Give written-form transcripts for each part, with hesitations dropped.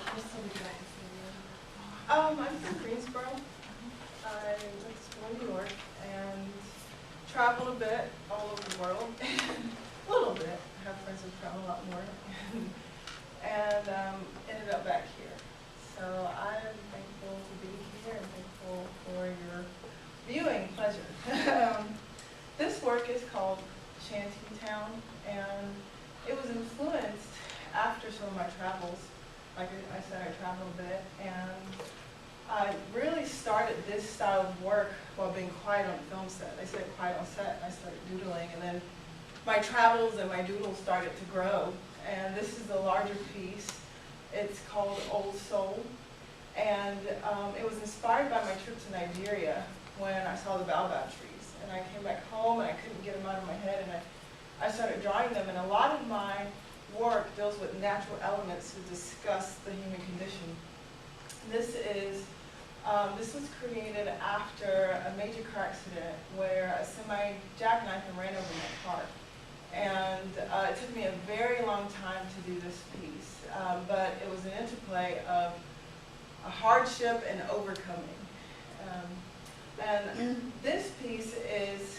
Krystal, would you like to say I'm from Greensboro. I went to school in New York and traveled a bit all over the world. A little bit. I have friends who travel a lot more. and ended up back here. So I am thankful to be here and thankful for your viewing pleasure. This work is called Shantytown, and it was influenced after some of my travels. Like I said, I traveled a bit, and I really started this style of work while being quiet on the film set. They said quiet on set, and I started doodling, and then my travels and my doodles started to grow. And this is the larger piece. It's called Old Soul, and it was inspired by my trip to Nigeria when I saw the baobab trees. And I came back home, and I couldn't get them out of my head, and I started drawing them. And a lot of my work deals with natural elements to discuss the human condition. This was created after a major car accident where a semi jackknifed and ran over my car. And it took me a very long time to do this piece, but it was an interplay of a hardship and overcoming. And this piece is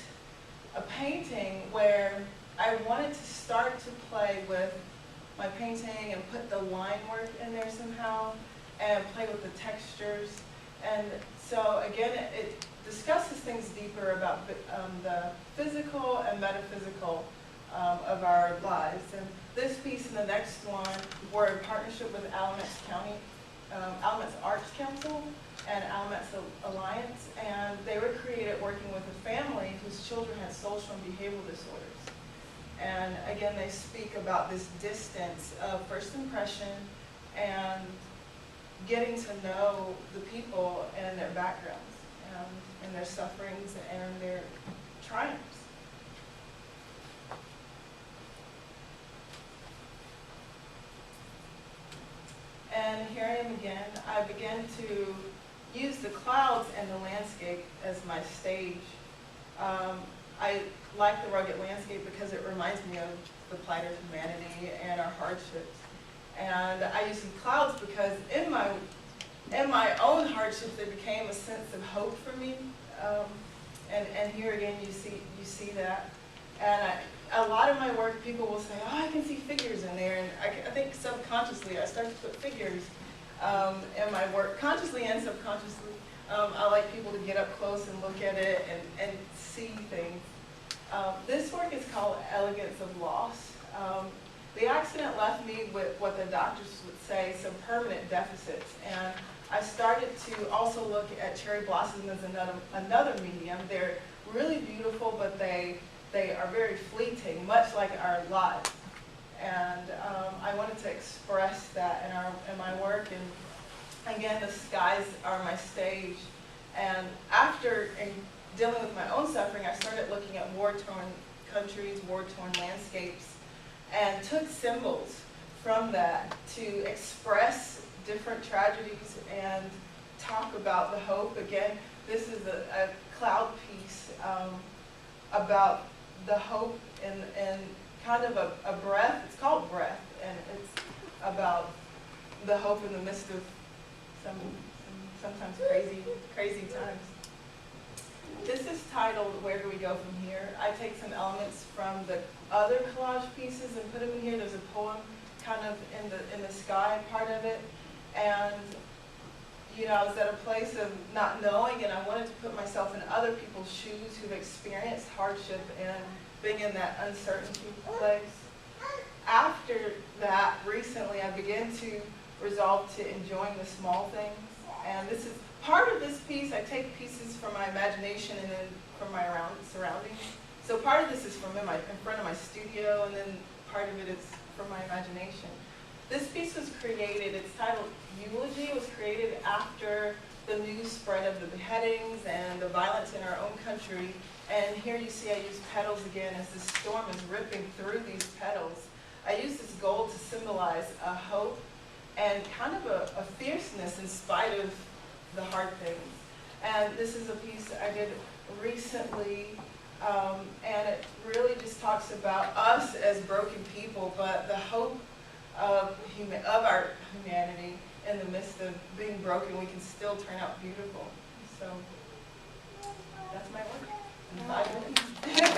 a painting where I wanted to start to play with my painting and put the line work in there somehow and play with the textures. And so again, it discusses things deeper about the physical and metaphysical of our lives. And this piece and the next one were in partnership with Alamance County, Alamance Arts Council and Alamance Alliance, and they were created working with a family whose children had social and behavioral disorders. And again, they speak about this distance of first impression and getting to know the people and their backgrounds, and their sufferings and their triumphs. And here I am again. I began to use the clouds and the landscape as my stage. I like the rugged landscape because it reminds me of the plight of humanity and our hardships. And I use the clouds because in my own hardships, there became a sense of hope for me. And here again, you see that. And a lot of my work, people will say, "Oh, I can see figures in there," and I think subconsciously I start to put figures in my work, consciously and subconsciously. I like people to get up close and look at it and see things. This work is called Elegance of Loss. The accident left me with what the doctors would say some permanent deficits, and I started to also look at cherry blossoms as another medium. They're really beautiful, but they are very fleeting, much like our lives. And I wanted to express that in my work. And again, the skies are my stage. And after dealing with my own suffering, I started looking at war-torn countries, war-torn landscapes, and took symbols from that to express different tragedies and talk about the hope. Again, this is a cloud piece about the hope and kind of a breath. It's called Breath, and it's about the hope in the midst of sometimes crazy times. This is titled Where Do We Go From Here? I take some elements from the other collage pieces and put them in here. There's a poem kind of in the sky part of it. And I was at a place of not knowing, and I wanted to put myself in other people's shoes who've experienced hardship and being in that uncertainty place. After that, recently, I began to resolve to enjoying the small things. And this is part of this piece. I take pieces from my imagination and then from my surroundings. So part of this is from in front of my studio, and then part of it is from my imagination. This piece was created, it's titled Eulogy. It was created after the news spread of the beheadings and the violence in our own country. And here you see I use petals again as the storm is ripping through these petals. I use this gold to symbolize a hope and kind of a fierceness in spite of the hard things. And this is a piece I did recently, and it really just talks about us as broken people, but the hope of our humanity. In the midst of being broken, we can still turn out beautiful. So